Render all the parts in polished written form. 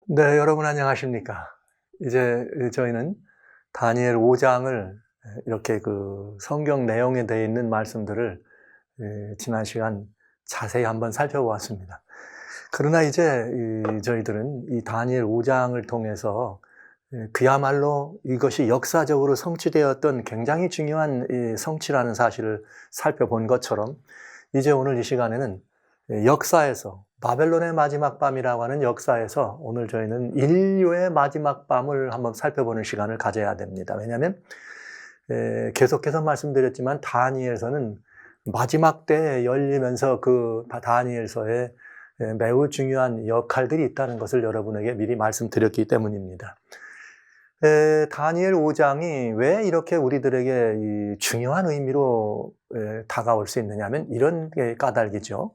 네, 여러분 안녕하십니까? 이제 저희는 다니엘 5장을 이렇게 그 성경 내용에 되어 있는 말씀들을 지난 시간 자세히 한번 살펴보았습니다. 그러나 이제 저희들은 이 다니엘 5장을 통해서 그야말로 이것이 역사적으로 성취되었던 굉장히 중요한 이 성취라는 사실을 살펴본 것처럼 이제 오늘 이 시간에는 역사에서 바벨론의 마지막 밤이라고 하는 역사에서 오늘 저희는 인류의 마지막 밤을 한번 살펴보는 시간을 가져야 됩니다. 왜냐하면 계속해서 말씀드렸지만 다니엘서는 마지막 때에 열리면서 그 다니엘서에 매우 중요한 역할들이 있다는 것을 여러분에게 미리 말씀드렸기 때문입니다. 다니엘 5장이 왜 이렇게 우리들에게 이 중요한 의미로 다가올 수 있느냐 하면 이런 게 까닭이죠.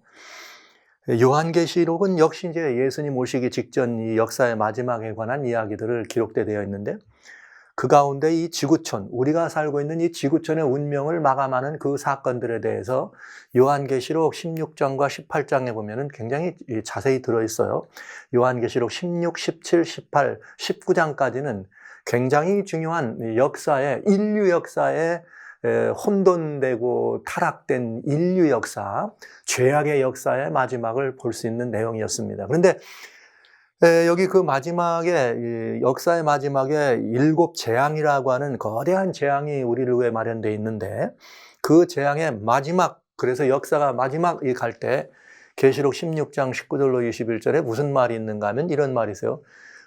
요한계시록은 역시 이제 예수님 오시기 직전 이 역사의 마지막에 관한 이야기들을 기록되어 있는데 그 가운데 이 지구촌, 우리가 살고 있는 이 지구촌의 운명을 마감하는 그 사건들에 대해서 요한계시록 16장과 18장에 보면은 굉장히 자세히 들어있어요. 요한계시록 16, 17, 18, 19장까지는 굉장히 중요한 역사의, 인류 역사의 혼돈되고 타락된 인류 역사, 죄악의 역사의 마지막을 볼 수 있는 내용이었습니다. 그런데 여기 그 마지막에, 역사의 마지막에 7 재앙이라고 하는 거대한 재앙이 우리를 위해 마련되어 있는데 그 재앙의 마지막, 그래서 역사가 마지막이 갈 때 계시록 16장 19절로 21절에 무슨 말이 있는가 하면 이런 말이 있어요.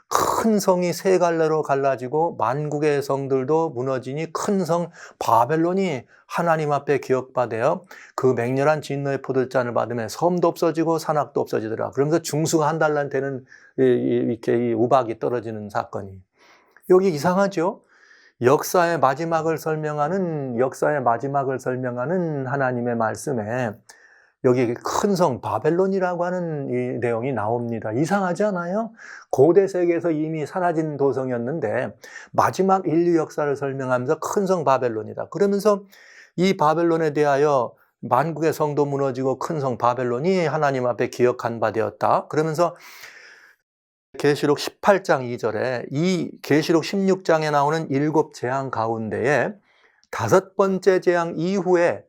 큰 성이 세 갈래로 갈라지고 만국의 성들도 무너지니 큰 성 바벨론이 하나님 앞에 기억받아요. 그 맹렬한 진노의 포도잔을 받으면 섬도 없어지고 산악도 없어지더라. 그러면서 중수가 한 달란 되는 이렇게 우박이 떨어지는 사건이. 여기 이상하죠? 역사의 마지막을 설명하는 하나님의 말씀에 여기 큰 성 바벨론이라고 하는 이 내용이 나옵니다. 이상하지 않아요? 고대 세계에서 이미 사라진 도성이었는데 마지막 인류 역사를 설명하면서 큰 성 바벨론이다. 그러면서 이 바벨론에 대하여 만국의 성도 무너지고 큰 성 바벨론이 하나님 앞에 기억한 바 되었다. 그러면서 계시록 18장 2절에 이 계시록 16장에 나오는 7 재앙 가운데에 다섯 번째 재앙 이후에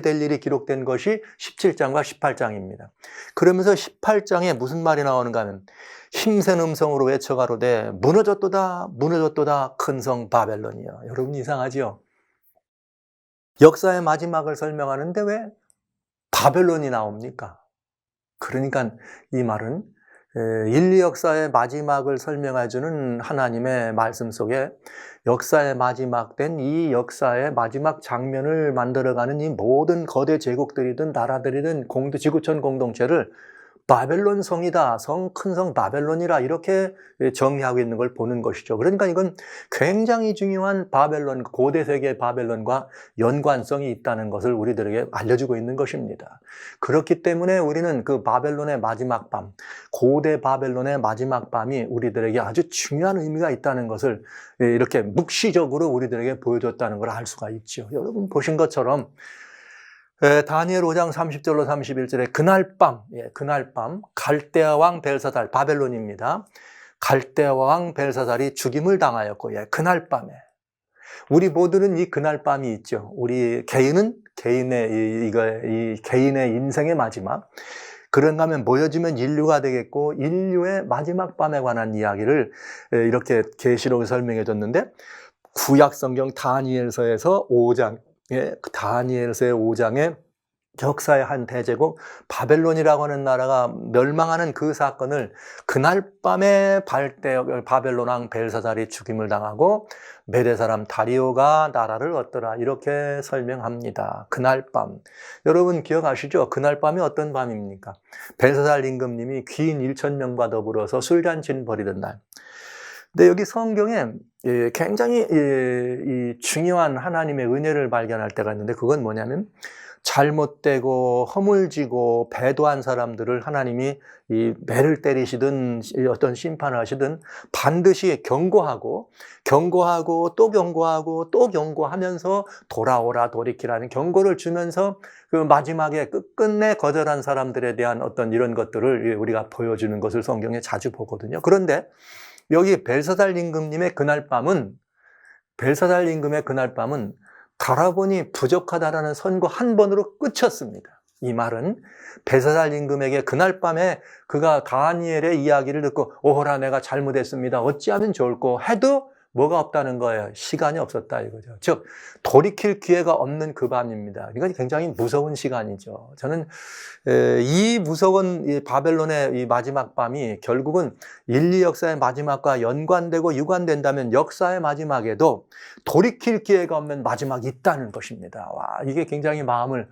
될 일이 기록된 것이 17장과 18장입니다. 그러면서 18장에 무슨 말이 나오는가 하면 힘센 음성으로 외쳐가로되 무너졌도다 무너졌도다 큰 성 바벨론이여. 여러분 이상하지요? 역사의 마지막을 설명하는데 왜 바벨론이 나옵니까? 그러니까 이 말은 인류 역사의 마지막을 설명해주는 하나님의 말씀 속에 역사의 마지막 된 이 역사의 마지막 장면을 만들어가는 이 모든 거대 제국들이든 나라들이든 지구촌 공동체를 바벨론 성이다, 큰 성 바벨론이라 이렇게 정의하고 있는 걸 보는 것이죠. 그러니까 이건 굉장히 중요한 바벨론, 고대 세계의 바벨론과 연관성이 있다는 것을 우리들에게 알려주고 있는 것입니다. 그렇기 때문에 우리는 그 바벨론의 마지막 밤, 고대 바벨론의 마지막 밤이 우리들에게 아주 중요한 의미가 있다는 것을 이렇게 묵시적으로 우리들에게 보여줬다는 걸 알 수가 있죠. 여러분 보신 것처럼 다니엘 5장 30절로 31절에 그날 밤 갈대아 왕 벨사살, 바벨론입니다. 갈대아 왕 벨사살이 죽임을 당하였고, 그날 밤에 우리 모두는 이 그날 밤이 있죠. 우리 개인은 개인의 인생의 마지막. 그런가 하면 모여지면 인류가 되겠고 인류의 마지막 밤에 관한 이야기를 이렇게 계시록에 설명해 줬는데 구약 성경 다니엘서에서 5장, 다니엘서의 5장에 역사의 한 대제국 바벨론이라고 하는 나라가 멸망하는 그 사건을 그날 밤에 바벨론 왕 벨사살이 죽임을 당하고 메대 사람 다리오가 나라를 얻더라 이렇게 설명합니다. 그날 밤, 여러분 기억하시죠? 그날 밤이 어떤 밤입니까? 벨사살 임금님이 귀인 1,000명과 더불어서 술잔치를 벌이던 날. 근데 여기 성경에 굉장히 중요한 하나님의 은혜를 발견할 때가 있는데 그건 뭐냐면 잘못되고 허물지고 배도한 사람들을 하나님이 이 매를 때리시든 어떤 심판을 하시든 반드시 경고하고 또 경고하고 또 경고하면서 돌아오라 돌이키라는 경고를 주면서 그 마지막에 끝끝내 거절한 사람들에 대한 어떤 이런 것들을 우리가 보여주는 것을 성경에 자주 보거든요. 그런데 여기 벨사살 임금의 그날 밤은 가라보니 부족하다라는 선고 한 번으로 끝이었습니다. 이 말은 벨사살 임금에게 그날 밤에 그가 다니엘의 이야기를 듣고 오호라 내가 잘못했습니다. 어찌하면 좋을꼬 해도 뭐가 없다는 거예요. 시간이 없었다 이거죠. 즉 돌이킬 기회가 없는 그 밤입니다. 이건 굉장히 무서운 시간이죠. 저는 이 무서운 이 바벨론의 이 마지막 밤이 결국은 인류 역사의 마지막과 연관되고 유관된다면 역사의 마지막에도 돌이킬 기회가 없는 마지막이 있다는 것입니다. 와, 이게 굉장히 마음을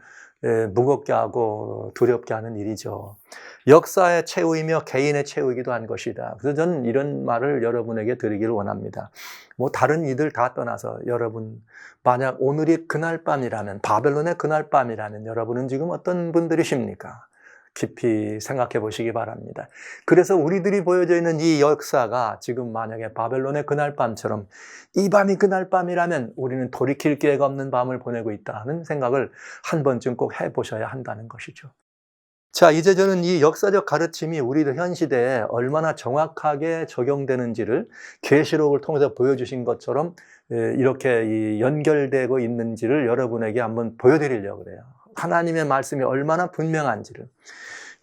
무겁게 하고 두렵게 하는 일이죠. 역사의 최후이며 개인의 최후이기도 한 것이다. 그래서 저는 이런 말을 여러분에게 드리기를 원합니다. 뭐 다른 이들 다 떠나서 여러분 만약 오늘이 그날 밤이라면 바벨론의 그날 밤이라면 여러분은 지금 어떤 분들이십니까? 깊이 생각해 보시기 바랍니다. 그래서 우리들이 보여져 있는 이 역사가 지금 만약에 바벨론의 그날 밤처럼 이 밤이 그날 밤이라면 우리는 돌이킬 기회가 없는 밤을 보내고 있다는 생각을 한 번쯤 꼭 해보셔야 한다는 것이죠. 자, 이제 저는 이 역사적 가르침이 우리들 현 시대에 얼마나 정확하게 적용되는지를 계시록을 통해서 보여주신 것처럼 이렇게 연결되고 있는지를 여러분에게 한번 보여드리려고 그래요. 하나님의 말씀이 얼마나 분명한지를.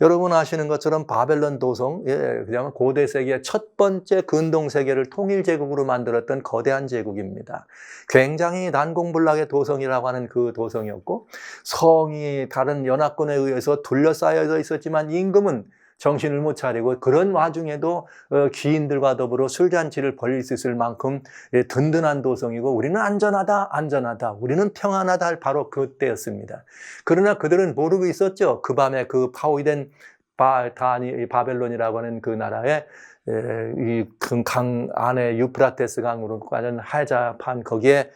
여러분 아시는 것처럼 바벨론 도성, 그냥 고대 세계의 첫 번째 근동 세계를 통일 제국으로 만들었던 거대한 제국입니다. 굉장히 난공불락의 도성이라고 하는 그 도성이었고 성이 다른 연합군에 의해서 둘러싸여 있었지만 임금은 정신을 못 차리고 그런 와중에도 귀인들과 더불어 술잔치를 벌일 수 있을 만큼 든든한 도성이고 우리는 안전하다, 우리는 평안하다 할 바로 그때였습니다. 그러나 그들은 모르고 있었죠. 그 밤에 그 파괴된 바벨론이라고 하는 그 나라에 이 강 안에 유프라테스 강으로 가는 하자판 거기에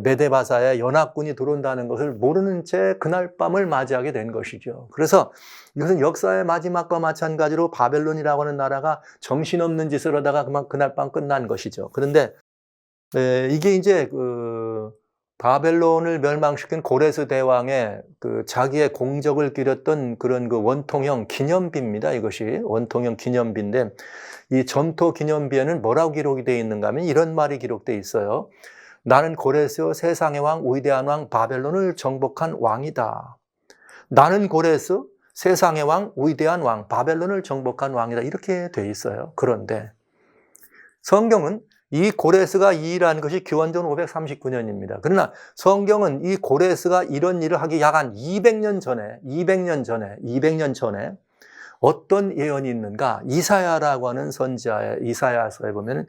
메데바사의 연합군이 들어온다는 것을 모르는 채 그날 밤을 맞이하게 된 것이죠. 그래서 이것은 역사의 마지막과 마찬가지로 바벨론이라고 하는 나라가 정신없는 짓을 하다가 그날 밤 끝난 것이죠. 그런데 이게 이제 바벨론을 멸망시킨 고레스 대왕의 자기의 공적을 기렸던 그런 원통형 기념비입니다. 이것이 원통형 기념비인데 이 전토 기념비에는 뭐라고 기록이 되어 있는가 하면 이런 말이 기록되어 있어요. 나는 고레스 세상의 왕 위대한 왕 바벨론을 정복한 왕이다. 나는 고레스 세상의 왕 위대한 왕 바벨론을 정복한 왕이다. 이렇게 되어 있어요. 그런데 성경은 이 고레스가 이 일하는 것이 기원전 539년입니다. 그러나 성경은 이 고레스가 이런 일을 하기 약 한 200년 전에 어떤 예언이 있는가? 이사야라고 하는 선지자의 이사야서에 보면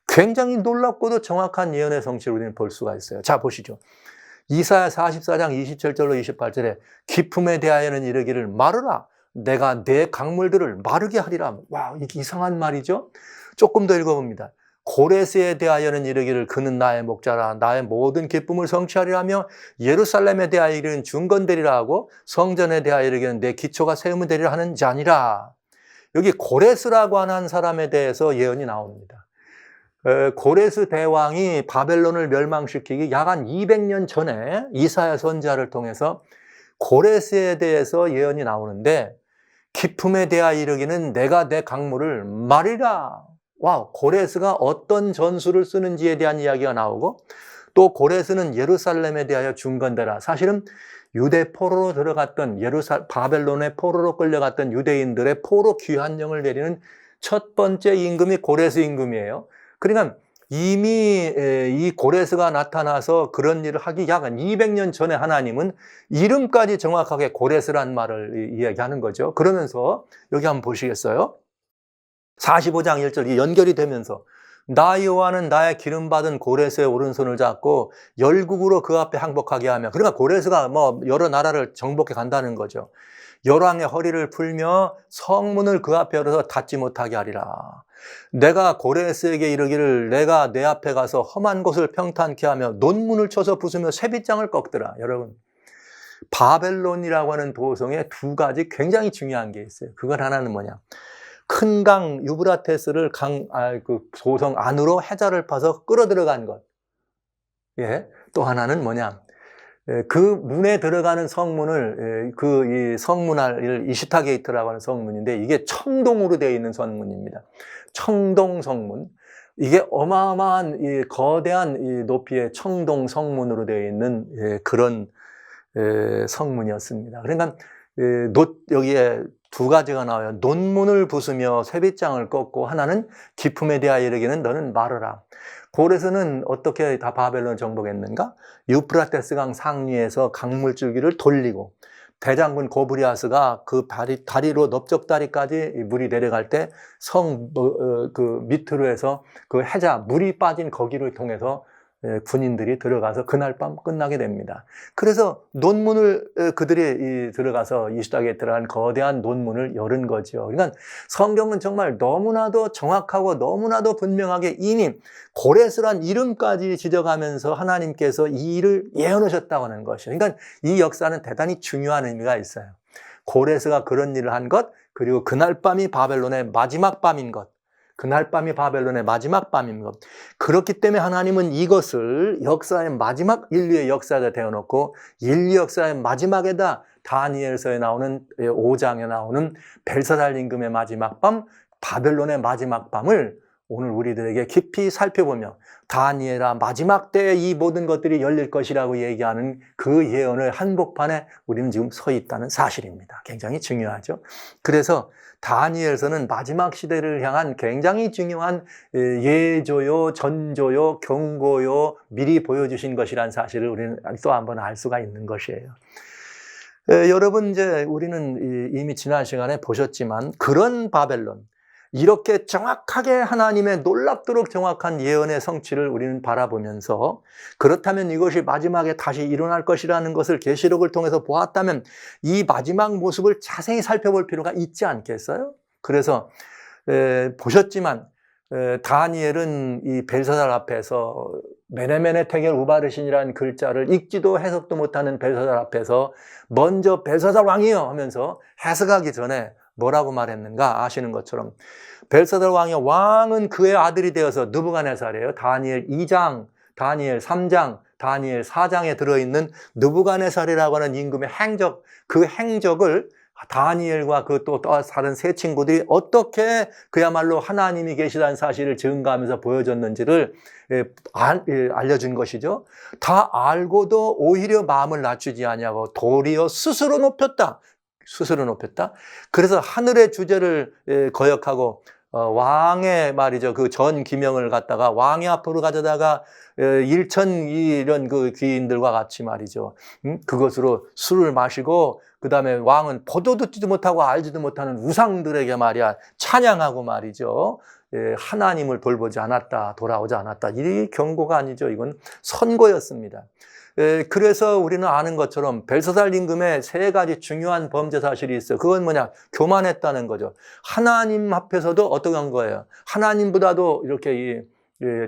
굉장히 놀랍고도 정확한 예언의 성취를 우리는 볼 수가 있어요. 자, 보시죠. 이사야 44장 27절로 28절에 기품에 대하여는 이르기를 마르라. 내가 내 강물들을 마르게 하리라. 와, 이게 이상한 말이죠. 조금 더 읽어봅니다. 고레스에 대하여는 이르기를 그는 나의 목자라. 나의 모든 기쁨을 성취하리라며 예루살렘에 대하여 이르는 중건되리라 하고 성전에 대하여 이르기는 내 기초가 세우면 되리라 하는 자니라. 여기 고레스라고 하는 사람에 대해서 예언이 나옵니다. 고레스 대왕이 바벨론을 멸망시키기 약 한 200년 전에 이사야 선지자를 통해서 고레스에 대해서 예언이 나오는데 기품에 대하여 이르기는 내가 내 강물을 마리라. 와, 고레스가 어떤 전술을 쓰는지에 대한 이야기가 나오고 또 고레스는 예루살렘에 대하여 중건되라. 사실은 유대 포로로 들어갔던 바벨론의 포로로 끌려갔던 유대인들의 포로 귀환령을 내리는 첫 번째 임금이 고레스 임금이에요. 그러니까 이미 이 고레스가 나타나서 그런 일을 하기 약 한 200년 전에 하나님은 이름까지 정확하게 고레스란 말을 이야기하는 거죠. 그러면서 여기 한번 보시겠어요? 45장 1절 연결이 되면서 나 여호와는 나의 기름받은 고레스의 오른손을 잡고 열국으로 그 앞에 항복하게 하며, 그러니까 고레스가 여러 나라를 정복해 간다는 거죠. 열왕의 허리를 풀며 성문을 그 앞에 열어서 닫지 못하게 하리라. 내가 고레스에게 이르기를 내가 내 앞에 가서 험한 곳을 평탄케 하며 논문을 쳐서 부수며 쇠빗장을 꺾더라. 여러분, 바벨론이라고 하는 도성에 두 가지 굉장히 중요한 게 있어요. 그걸 하나는 뭐냐? 큰 강 유브라테스를 그 도성 안으로 해자를 파서 끌어들어간 것. 예. 또 하나는 뭐냐? 그 문에 들어가는 성문을 이 성문을 이시타 게이트라고 하는 성문인데 이게 청동으로 되어 있는 성문입니다. 청동 성문. 이게 어마어마한 이 거대한 이 높이의 청동 성문으로 되어 있는 그런 성문이었습니다. 그러니까 여기에 두 가지가 나와요. 논문을 부수며 쇠빗장을 꺾고 하나는 기품에 대하여 이르기는 너는 말하라. 고레스는 어떻게 다 바벨론을 정복했는가? 유프라테스 강 상류에서 강물줄기를 돌리고 대장군 고브리아스가 그 다리로 넓적다리까지 물이 내려갈 때 그 밑으로 해서 그 해자 물이 빠진 거기를 통해서 군인들이 들어가서 그날 밤 끝나게 됩니다. 그래서 논문을 그들이 들어가서 이시타게에 들어간 거대한 논문을 열은 거죠. 그러니까 성경은 정말 너무나도 정확하고 너무나도 분명하게 이미 고레스란 이름까지 지적하면서 하나님께서 이 일을 예언하셨다고 하는 것이죠. 그러니까 이 역사는 대단히 중요한 의미가 있어요. 고레스가 그런 일을 한 것, 그리고 그날 밤이 바벨론의 마지막 밤인 것. 그날 밤이 바벨론의 마지막 밤인 것. 그렇기 때문에 하나님은 이것을 역사의 마지막 인류의 역사가 되어놓고 인류 역사의 마지막에다 다니엘서에 나오는 5장에 나오는 벨사살 임금의 마지막 밤, 바벨론의 마지막 밤을 오늘 우리들에게 깊이 살펴보며 다니엘아 마지막 때에 이 모든 것들이 열릴 것이라고 얘기하는 그 예언을 한복판에 우리는 지금 서 있다는 사실입니다. 굉장히 중요하죠. 그래서 다니엘서는 마지막 시대를 향한 굉장히 중요한 예조요, 전조요, 경고요, 미리 보여주신 것이라는 사실을 우리는 또 한번 알 수가 있는 것이에요. 여러분 이제 우리는 이미 지난 시간에 보셨지만 그런 바벨론, 이렇게 정확하게 하나님의 놀랍도록 정확한 예언의 성취를 우리는 바라보면서 그렇다면 이것이 마지막에 다시 일어날 것이라는 것을 계시록을 통해서 보았다면 이 마지막 모습을 자세히 살펴볼 필요가 있지 않겠어요? 그래서 보셨지만 다니엘은 이 벨사살 앞에서 메네메네 테겔 우바르신이라는 글자를 읽지도 해석도 못하는 벨사살 앞에서 먼저 벨사살 왕이요 하면서 해석하기 전에 뭐라고 말했는가 아시는 것처럼 벨사살 왕은 그의 아들이 되어서 느부갓네살이에요. 다니엘 2장, 다니엘 3장, 다니엘 4장에 들어있는 느부갓네살이라고 하는 임금의 행적, 그 행적을 다니엘과 그 또 다른 세 친구들이 어떻게 그야말로 하나님이 계시다는 사실을 증거하면서 보여줬는지를 알려준 것이죠. 다 알고도 오히려 마음을 낮추지 아니하고 도리어 스스로 높였다. 스스로 높였다. 그래서 하늘의 주제를 거역하고 왕의 말이죠. 그 전 기명을 갖다가 왕의 앞으로 가져다가 일천 이런 그 귀인들과 같이 말이죠. 그것으로 술을 마시고 그 다음에 왕은 보도 듣지도 못하고 알지도 못하는 우상들에게 말이야 찬양하고 말이죠. 하나님을 돌보지 않았다, 돌아오지 않았다. 이 경고가 아니죠. 이건 선고였습니다. 그래서 우리는 아는 것처럼 벨사살 임금의 세 가지 중요한 범죄 사실이 있어요. 그건 뭐냐? 교만했다는 거죠. 하나님 앞에서도 어떻게 한 거예요? 하나님보다도 이렇게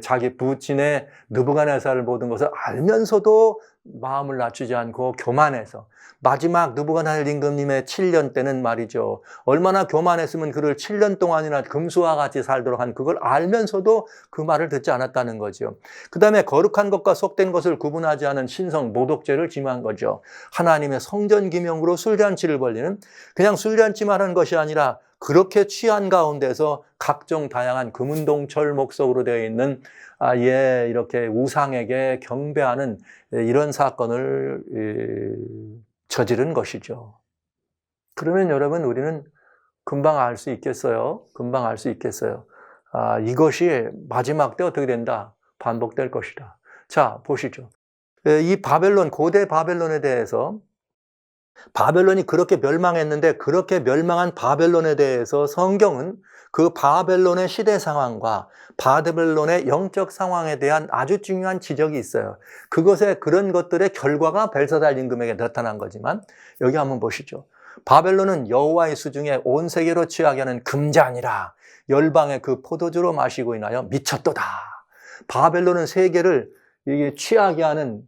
자기 부친의 느부갓네살을 모든 것을 알면서도 마음을 낮추지 않고 교만해서 마지막 느부갓네살 임금님의 7년 때는 말이죠. 얼마나 교만했으면 그를 7년 동안이나 금수와 같이 살도록 한 그걸 알면서도 그 말을 듣지 않았다는 거죠. 그 다음에 거룩한 것과 속된 것을 구분하지 않은 신성 모독죄를 지명한 거죠. 하나님의 성전 기명으로 술잔치를 벌리는 그냥 술잔치만 하는 것이 아니라 그렇게 취한 가운데서 각종 다양한 금운동철 목석으로 되어 있는 이렇게 우상에게 경배하는 이런 사건을 저지른 것이죠. 그러면 여러분 우리는 금방 알 수 있겠어요? 금방 알 수 있겠어요? 이것이 마지막 때 어떻게 된다? 반복될 것이다. 자, 보시죠. 이 바벨론, 고대 바벨론에 대해서 바벨론이 그렇게 멸망했는데 그렇게 멸망한 바벨론에 대해서 성경은 그 바벨론의 시대 상황과 바벨론의 영적 상황에 대한 아주 중요한 지적이 있어요. 그런 것들의 결과가 벨사살 임금에게 나타난 거지만 여기 한번 보시죠. 바벨론은 여호와의 수중에 온 세계로 취하게 하는 금잔이라 열방의 그 포도주로 마시고 인하여 미쳤도다. 바벨론은 세계를 취하게 하는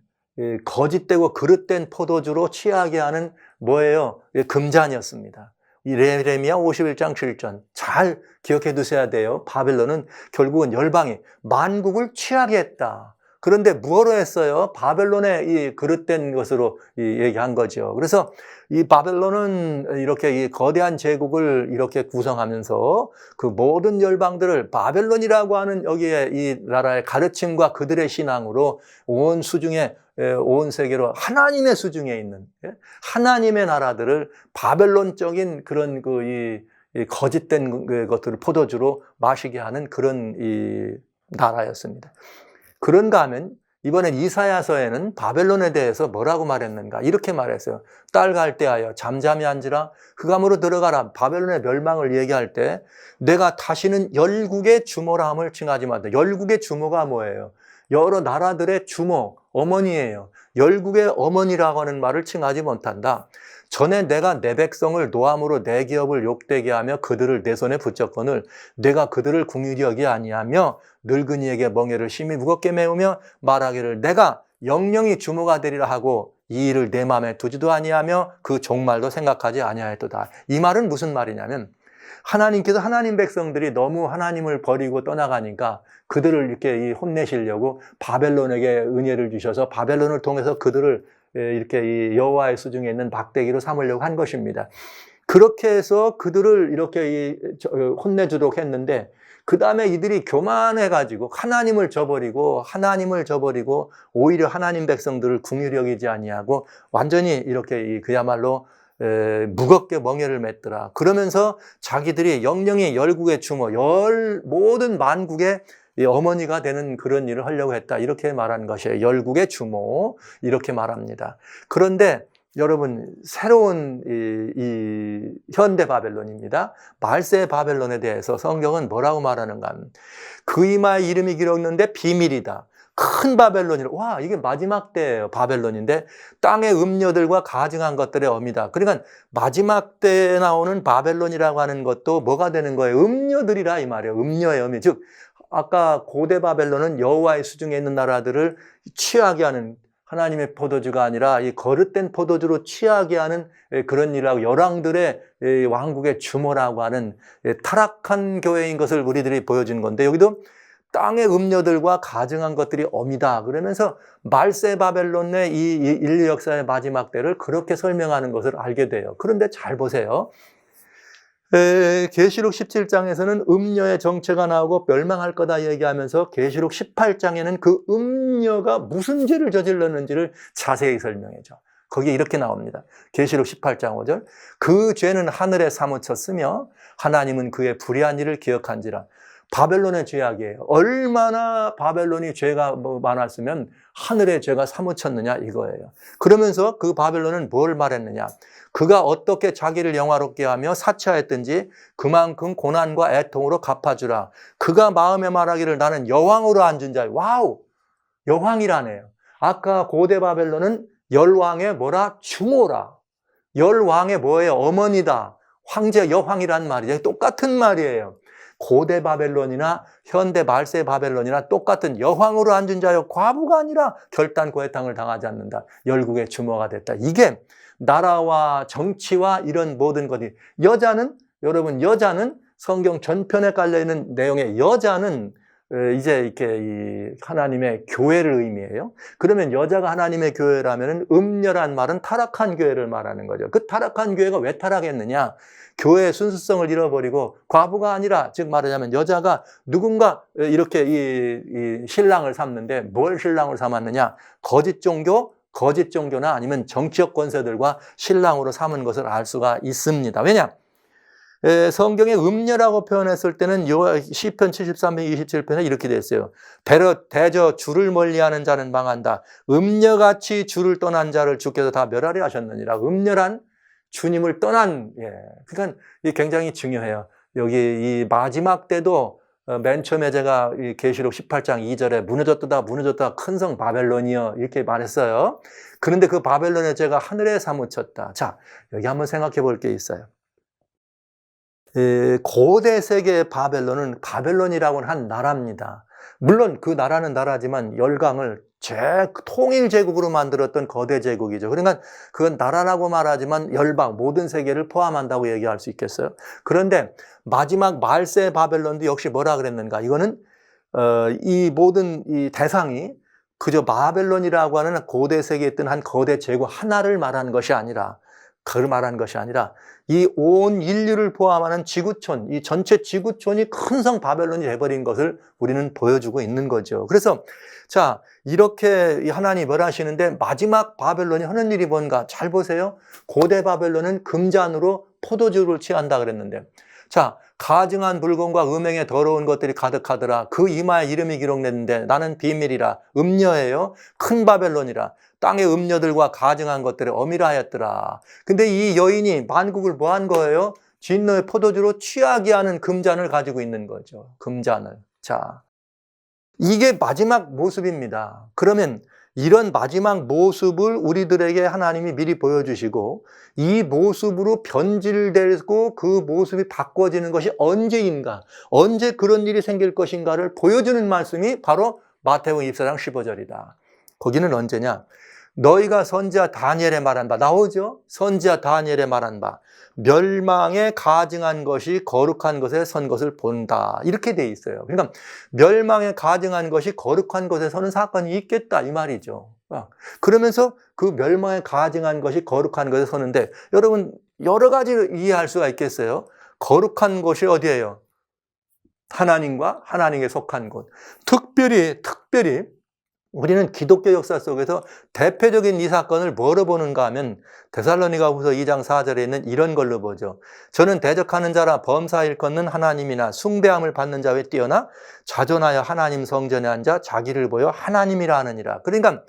거짓되고 그릇된 포도주로 취하게 하는 뭐예요? 금잔이었습니다. 이 예레미야 51장 7절 잘 기억해 두셔야 돼요. 바벨론은 결국은 열방이 만국을 취하게 했다. 그런데 무엇로 했어요? 바벨론의 이 그릇된 것으로 얘기한 거죠. 그래서 이 바벨론은 이렇게 이 거대한 제국을 이렇게 구성하면서 그 모든 열방들을 바벨론이라고 하는 여기에 이 나라의 가르침과 그들의 신앙으로 온 수중에 온 세계로 하나님의 수중에 있는 하나님의 나라들을 바벨론적인 그런 이 거짓된 것들을 포도주로 마시게 하는 그런 이 나라였습니다. 그런가 하면 이번엔 이사야서에는 바벨론에 대해서 뭐라고 말했는가? 이렇게 말했어요. 딸 갈대하여 잠잠히 앉으라. 흑암으로 들어가라. 바벨론의 멸망을 얘기할 때 내가 다시는 열국의 주모라 함을 칭하지 말다. 열국의 주모가 뭐예요? 여러 나라들의 주모, 어머니예요. 열국의 어머니라고 하는 말을 칭하지 못한다. 전에 내가 내 백성을 노함으로 내 기업을 욕되게 하며 그들을 내 손에 붙였거늘 내가 그들을 긍휼히 여기 아니하며 늙은이에게 멍에를 심히 무겁게 메우며 말하기를 내가 영영이 주모가 되리라 하고 이 일을 내 마음에 두지도 아니하며 그 종말도 생각하지 아니하였도다. 이 말은 무슨 말이냐면 하나님께서 하나님 백성들이 너무 하나님을 버리고 떠나가니까 그들을 이렇게 혼내시려고 바벨론에게 은혜를 주셔서 바벨론을 통해서 그들을 이렇게 이 여호와의 수중에 있는 막대기로 삼으려고 한 것입니다. 그렇게 해서 그들을 이렇게 혼내주도록 했는데 그 다음에 이들이 교만해가지고 하나님을 저버리고 오히려 하나님 백성들을 긍휼히 여기지 아니하고 완전히 이렇게 그야말로 무겁게 멍에를 맸더라. 그러면서 자기들이 영영이 열국의 주모, 모든 만국의 어머니가 되는 그런 일을 하려고 했다. 이렇게 말하는 것이에요. 열국의 주모 이렇게 말합니다. 그런데 여러분 새로운 이 현대 바벨론입니다. 말세 바벨론에 대해서 성경은 뭐라고 말하는가 하면 그 이마에 이름이 기록했는데 비밀이다. 큰 바벨론이라. 와, 이게 마지막 때예요. 바벨론인데 땅의 음녀들과 가증한 것들의 어미다. 그러니까 마지막 때에 나오는 바벨론이라고 하는 것도 뭐가 되는 거예요? 음녀들이라 이 말이에요. 음녀의 어미. 즉 아까 고대 바벨론은 여호와의 수중에 있는 나라들을 취하게 하는 하나님의 포도주가 아니라 이 거릇된 포도주로 취하게 하는 그런 일하고 열왕들의 왕국의 주모라고 하는 타락한 교회인 것을 우리들이 보여준 건데 여기도 땅의 음녀들과 가증한 것들이 어미다. 그러면서 말세 바벨론의 이 인류 역사의 마지막 때를 그렇게 설명하는 것을 알게 돼요. 그런데 잘 보세요. 계시록 17장에서는 음녀의 정체가 나오고 멸망할 거다 얘기하면서 계시록 18장에는 그 음녀가 무슨 죄를 저질렀는지를 자세히 설명해줘. 거기에 이렇게 나옵니다. 계시록 18장 5절 그 죄는 하늘에 사무쳤으며 하나님은 그의 불의한 일을 기억한지라. 바벨론의 죄악이에요. 얼마나 바벨론이 죄가 많았으면 하늘의 죄가 사무쳤느냐 이거예요. 그러면서 그 바벨론은 뭘 말했느냐. 그가 어떻게 자기를 영화롭게 하며 사치하였든지 그만큼 고난과 애통으로 갚아주라. 그가 마음에 말하기를 나는 여왕으로 앉은 자요. 와우! 여왕이라네요. 아까 고대 바벨론은 열왕의 뭐라? 주모라. 열왕의 뭐예요? 어머니다. 황제 여왕이란 말이죠. 똑같은 말이에요. 고대 바벨론이나 현대 말세 바벨론이나 똑같은 여왕으로 앉은 자요. 과부가 아니라 결단코의 땅을 당하지 않는다. 열국의 주모가 됐다. 이게 나라와 정치와 이런 모든 것이 여러분 여자는 성경 전편에 깔려있는 내용의 여자는 이제 이렇게 이 하나님의 교회를 의미해요. 그러면 여자가 하나님의 교회라면 음녀란 말은 타락한 교회를 말하는 거죠. 그 타락한 교회가 왜 타락했느냐? 교회의 순수성을 잃어버리고 과부가 아니라 즉 말하자면 여자가 누군가 이렇게 이 신랑을 삼는데 뭘 신랑을 삼았느냐? 거짓 종교나 아니면 정치적 권세들과 신랑으로 삼은 것을 알 수가 있습니다. 왜냐? 성경에 음녀라고 표현했을 때는 시편 73편 27편에 이렇게 되어 있어요. 대저 주를 멀리하는 자는 망한다. 음녀같이 주를 떠난 자를 주께서 다 멸하려 하셨느니라. 음녀란 주님을 떠난, 그러니까 이게 굉장히 중요해요. 여기 이 마지막 때도 맨 처음에 제가 계시록 18장 2절에 무너졌다 큰 성 바벨론이여 이렇게 말했어요. 그런데 그 바벨론의 죄가 하늘에 사무쳤다. 자, 여기 한번 생각해 볼 게 있어요. 고대 세계의 바벨론은 바벨론이라고는 한 나라입니다. 물론 그 나라는 나라지만 열강을 통일 제국으로 만들었던 거대 제국이죠. 그러니까 그건 나라라고 말하지만 열방, 모든 세계를 포함한다고 얘기할 수 있겠어요. 그런데 마지막 말세 바벨론도 역시 뭐라 그랬는가? 이거는 이 모든 이 대상이 그저 바벨론이라고 하는 고대 세계에 있던 한 거대 제국 하나를 말하는 것이 아니라, 그걸 말하는 것이 아니라 이 온 인류를 포함하는 지구촌, 이 전체 지구촌이 큰 성 바벨론이 돼버린 것을 우리는 보여주고 있는 거죠. 그래서 자, 이렇게 하나님이 뭐라 하시는데 마지막 바벨론이 하는 일이 뭔가 잘 보세요. 고대 바벨론은 금잔으로 포도주를 취한다 그랬는데, 자, 가증한 불공과 음행에 더러운 것들이 가득하더라. 그 이마에 이름이 기록됐는데 나는 비밀이라, 음녀예요. 큰 바벨론이라, 땅의 음녀들과 가증한 것들에 어미라하였더라. 근데 이 여인이 만국을 뭐 한 거예요? 진노의 포도주로 취하게 하는 금잔을 가지고 있는 거죠. 금잔을. 자, 이게 마지막 모습입니다. 그러면 이런 마지막 모습을 우리들에게 하나님이 미리 보여주시고 이 모습으로 변질되고 그 모습이 바꿔지는 것이 언제인가, 언제 그런 일이 생길 것인가를 보여주는 말씀이 바로 마태복음 24장 15절이다. 거기는 언제냐? 너희가 선지자 다니엘에 말한 바, 나오죠? 선지자 다니엘에 말한 바, 멸망에 가증한 것이 거룩한 것에 선 것을 본다. 이렇게 돼 있어요. 그러니까 멸망에 가증한 것이 거룩한 것에 서는 사건이 있겠다 이 말이죠. 그러면서 그 멸망에 가증한 것이 거룩한 것에 서는데, 여러분 여러 가지로 이해할 수가 있겠어요. 거룩한 곳이 어디예요? 하나님과 하나님께 속한 곳. 특별히 우리는 기독교 역사 속에서 대표적인 이 사건을 뭐로 보는가 하면 데살로니가후서 2장 4절에 있는 이런 걸로 보죠. 저는 대적하는 자라 범사 일컫는 하나님이나 숭배함을 받는 자에 뛰어나 자존하여 하나님 성전에 앉아 자기를 보여 하나님이라 하느니라. 그러니까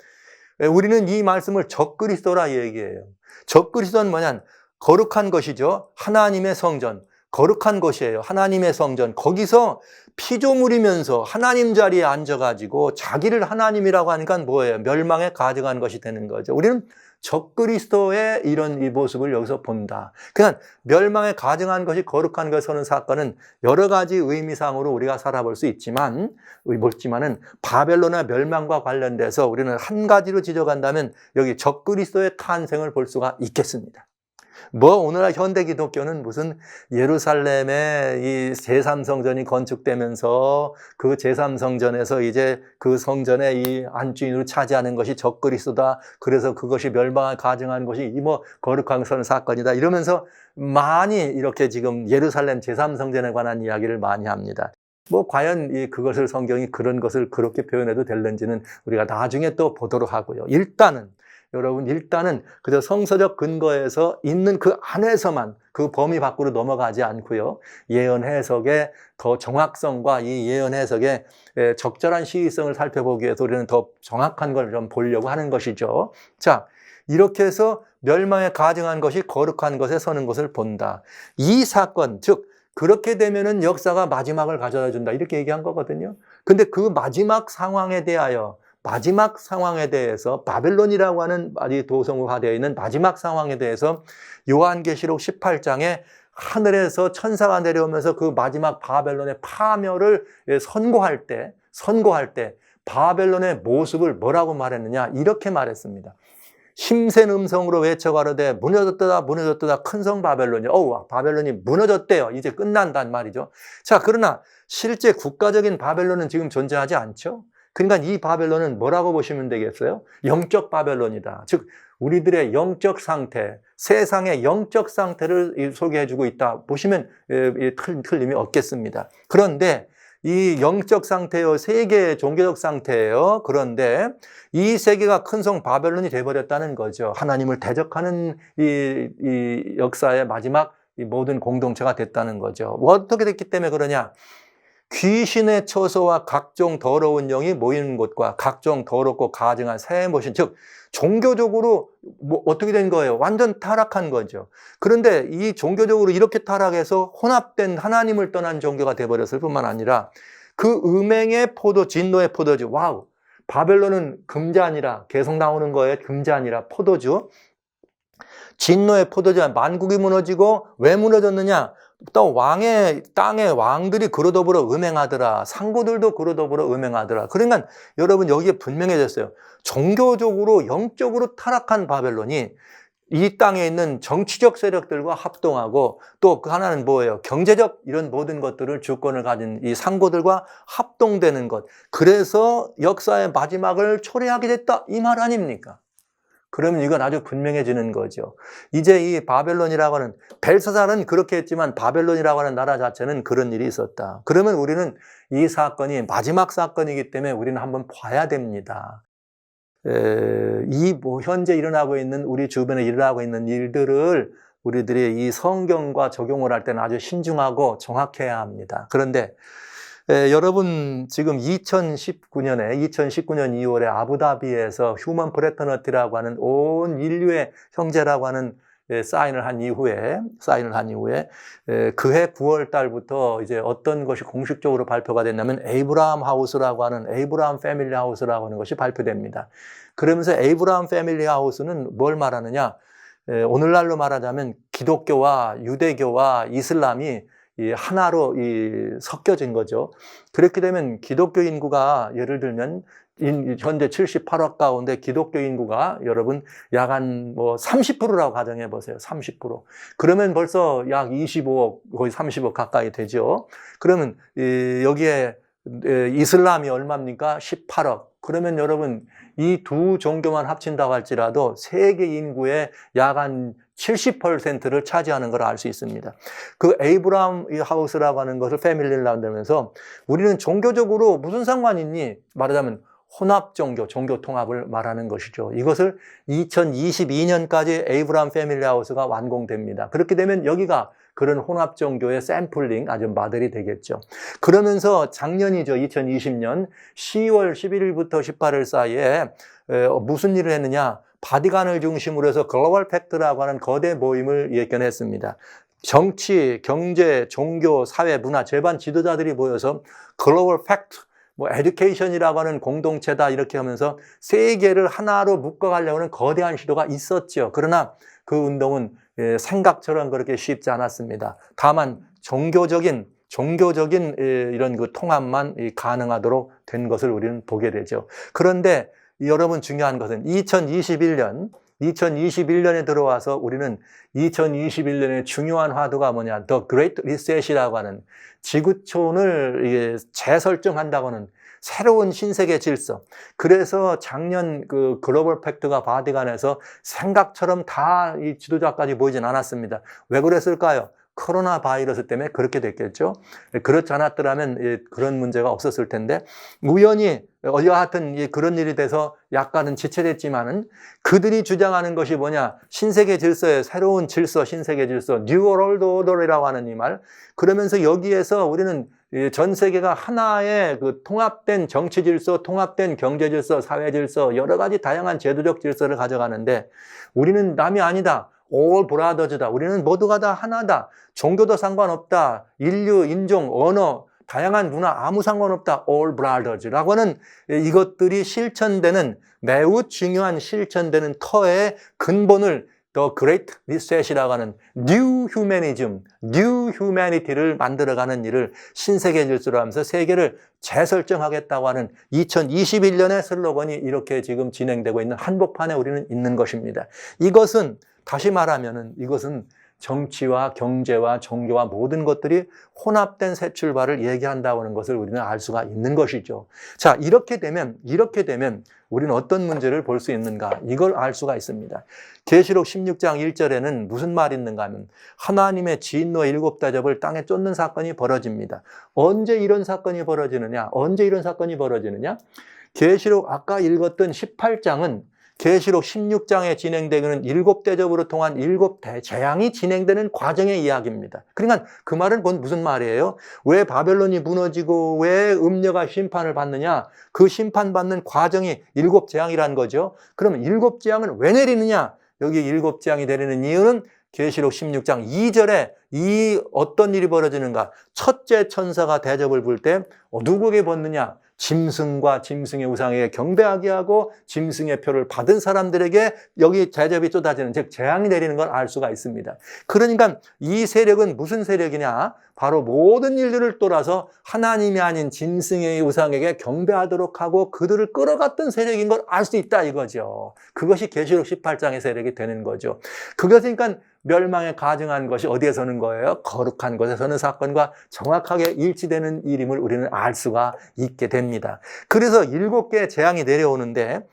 우리는 이 말씀을 적그리스도라 얘기해요. 적그리스도는 뭐냐? 거룩한 것이죠. 하나님의 성전. 거룩한 것이에요. 하나님의 성전. 거기서 피조물이면서 하나님 자리에 앉아가지고 자기를 하나님이라고 하니까 뭐예요? 멸망에 가증한 것이 되는 거죠. 우리는 적그리스도의 이런 이 모습을 여기서 본다. 그냥 멸망에 가증한 것이 거룩한 것에 서는 사건은 여러 가지 의미상으로 우리가 살아볼 수 있지만은 바벨론의 멸망과 관련돼서 우리는 한 가지로 지적한다면 여기 적그리스도의 탄생을 볼 수가 있겠습니다. 오늘날 현대 기독교는 무슨 예루살렘에 이 제3성전이 건축되면서 그 제3성전에서 이제 그 성전의 이 안주인으로 차지하는 것이 적그리스도다. 그래서 그것이 멸망을 가증한 것이 거룩한 선 사건이다. 이러면서 많이 이렇게 지금 예루살렘 제3성전에 관한 이야기를 많이 합니다. 과연 그것을 성경이 그런 것을 그렇게 표현해도 될는지는 우리가 나중에 또 보도록 하고요. 일단은 그저 성서적 근거에서 있는 그 안에서만, 그 범위 밖으로 넘어가지 않고요. 예언 해석의 더 정확성과 이 예언 해석의 적절한 시의성을 살펴보기 위해서 우리는 더 정확한 걸 좀 보려고 하는 것이죠. 자, 이렇게 해서 멸망에 가증한 것이 거룩한 것에 서는 것을 본다. 이 사건, 즉 그렇게 되면은 역사가 마지막을 가져다 준다. 이렇게 얘기한 거거든요. 근데 그 마지막 상황에 대해서 바벨론이라고 하는 도성화되어 있는 마지막 상황에 대해서 요한계시록 18장에 하늘에서 천사가 내려오면서 그 마지막 바벨론의 파멸을 선고할 때 바벨론의 모습을 뭐라고 말했느냐? 이렇게 말했습니다. 힘센 음성으로 외쳐가로되 무너졌도다 큰 성 바벨론이. 바벨론이 무너졌대요. 이제 끝난단 말이죠. 자, 그러나 실제 국가적인 바벨론은 지금 존재하지 않죠. 그러니까 이 바벨론은 뭐라고 보시면 되겠어요? 영적 바벨론이다. 즉 우리들의 영적 상태, 세상의 영적 상태를 소개해주고 있다 보시면 틀림이 없겠습니다. 그런데 이 영적 상태요, 세계의 종교적 상태예요. 그런데 이 세계가 큰 성 바벨론이 돼버렸다는 거죠. 하나님을 대적하는 이 역사의 마지막 이 모든 공동체가 됐다는 거죠. 어떻게 됐기 때문에 그러냐? 귀신의 처소와 각종 더러운 영이 모이는 곳과 각종 더럽고 가증한 새 모신, 즉 종교적으로 어떻게 된 거예요? 완전 타락한 거죠. 그런데 이 종교적으로 이렇게 타락해서 혼합된 하나님을 떠난 종교가 돼버렸을 뿐만 아니라 그 음행의 진노의 포도주, 와우, 바벨론은 금잔이라, 계속 나오는 거예요. 금잔이라 포도주. 진노의 포도주, 만국이 무너지고 왜 무너졌느냐? 또 땅의 왕들이 그러더불어 음행하더라. 상고들도 그러더불어 음행하더라. 그러니까 여러분 여기에 분명해졌어요. 종교적으로 영적으로 타락한 바벨론이 이 땅에 있는 정치적 세력들과 합동하고 또 그 하나는 뭐예요? 경제적 이런 모든 것들을 주권을 가진 이 상고들과 합동되는 것. 그래서 역사의 마지막을 초래하게 됐다. 이 말 아닙니까? 그러면 이건 아주 분명해지는 거죠. 이제 이 바벨론이라고 하는, 벨사살은 그렇게 했지만 바벨론이라고 하는 나라 자체는 그런 일이 있었다. 그러면 우리는 이 사건이 마지막 사건이기 때문에 우리는 한번 봐야 됩니다. 현재 일어나고 있는 우리 주변에 일어나고 있는 일들을 우리들이 이 성경과 적용을 할 때는 아주 신중하고 정확해야 합니다. 그런데 여러분 지금 2019년 2월에 아부다비에서 휴먼 프레터너티라고 하는 온 인류의 형제라고 하는 사인을 한 이후에 그해 9월 달부터 이제 어떤 것이 공식적으로 발표가 됐냐면 에이브라함 하우스라고 하는 에이브라함 패밀리 하우스라고 하는 것이 발표됩니다. 그러면서 에이브라함 패밀리 하우스는 뭘 말하느냐? 오늘날로 말하자면 기독교와 유대교와 이슬람이 하나로 섞여진 거죠. 그렇게 되면 기독교 인구가 예를 들면 현재 78억 가운데 기독교 인구가 여러분 약 한 30%라고 가정해 보세요. 30%. 그러면 벌써 약 25억, 거의 30억 가까이 되죠. 그러면 여기에 이슬람이 얼마입니까? 18억. 그러면 여러분 이 두 종교만 합친다고 할지라도 세계 인구의 약 한 70%를 차지하는 걸 알 수 있습니다. 그 에이브라함 하우스라고 하는 것을 패밀리를 만들면서 우리는 종교적으로 무슨 상관이 있니? 말하자면 혼합 종교, 종교 통합을 말하는 것이죠. 이것을 2022년까지 에이브라함 패밀리 하우스가 완공됩니다. 그렇게 되면 여기가 그런 혼합 종교의 샘플링, 아주 모델이 되겠죠. 그러면서 작년이죠. 2020년 10월 11일부터 18일 사이에 무슨 일을 했느냐? 바티칸을 중심으로 해서 글로벌 팩트라고 하는 거대 모임을 예견했습니다. 정치, 경제, 종교, 사회, 문화, 재반 지도자들이 모여서 글로벌 팩트, 에듀케이션이라고 하는 공동체다 이렇게 하면서 세계를 하나로 묶어가려고 하는 거대한 시도가 있었죠. 그러나 그 운동은 생각처럼 그렇게 쉽지 않았습니다. 다만 종교적인 이런 그 통합만 가능하도록 된 것을 우리는 보게 되죠. 그런데 여러분 중요한 것은 2021년에 들어와서 우리는 2021년의 중요한 화두가 뭐냐? The Great Reset이라고 하는 지구촌을 재설정한다고 하는 새로운 신세계 질서. 그래서 작년 그 글로벌 팩트가 바티칸에서 생각처럼 다 이 지도자까지 모이진 않았습니다. 왜 그랬을까요? 코로나 바이러스 때문에 그렇게 됐겠죠. 그렇지 않았더라면 그런 문제가 없었을 텐데 우연히 여하튼 그런 일이 돼서 약간은 지체됐지만은 그들이 주장하는 것이 뭐냐? 신세계 질서의 새로운 질서, 신세계 질서, New World Order이라고 하는 이 말. 그러면서 여기에서 우리는 전 세계가 하나의 그 통합된 정치 질서, 통합된 경제 질서, 사회 질서, 여러 가지 다양한 제도적 질서를 가져가는데 우리는 남이 아니다. All brothers다. 우리는 모두가 다 하나다. 종교도 상관없다. 인류, 인종, 언어, 다양한 문화 아무 상관없다. All brothers라고 하는 이것들이 실천되는 매우 중요한 실천되는 터의 근본을 The Great Reset이라고 하는 New Humanism, New Humanity를 만들어가는 일을 신세계 질서로 하면서 세계를 재설정하겠다고 하는 2021년의 슬로건이 이렇게 지금 진행되고 있는 한복판에 우리는 있는 것입니다. 이것은 다시 말하면은 이것은 정치와 경제와 종교와 모든 것들이 혼합된 새 출발을 얘기한다고 하는 것을 우리는 알 수가 있는 것이죠. 자, 이렇게 되면 우리는 어떤 문제를 볼 수 있는가? 이걸 알 수가 있습니다. 계시록 16장 1절에는 무슨 말이 있는가 하면 하나님의 진노 7대접을 땅에 쫓는 사건이 벌어집니다. 언제 이런 사건이 벌어지느냐? 계시록 아까 읽었던 18장은 계시록 16장에 진행되는 7대접으로 통한 7대재앙이 진행되는 과정의 이야기입니다. 그러니까 그 말은 곧 무슨 말이에요? 왜 바벨론이 무너지고 왜 음녀가 심판을 받느냐? 그 심판받는 과정이 7재앙이라는 거죠. 그러면 7재앙은 왜 내리느냐? 여기 7재앙이 내리는 이유는 계시록 16장 2절에 이 어떤 일이 벌어지는가? 첫째 천사가 대접을 부을 때 누구에게 받느냐? 짐승과 짐승의 우상에게 경배하게 하고 짐승의 표를 받은 사람들에게 여기 대접이 쏟아지는, 즉 재앙이 내리는 걸 알 수가 있습니다. 그러니까 이 세력은 무슨 세력이냐? 바로 모든 인류를 떠나서 하나님이 아닌 짐승의 우상에게 경배하도록 하고 그들을 끌어갔던 세력인 걸 알 수 있다 이거죠. 그것이 계시록 18장의 세력이 되는 거죠. 그것은 그러니까 멸망에 가증한 것이 어디에 서는 거예요? 거룩한 곳에 서는 사건과 정확하게 일치되는 일임을 우리는 알 수가 있게 됩니다. 그래서 7개의 재앙이 내려오는데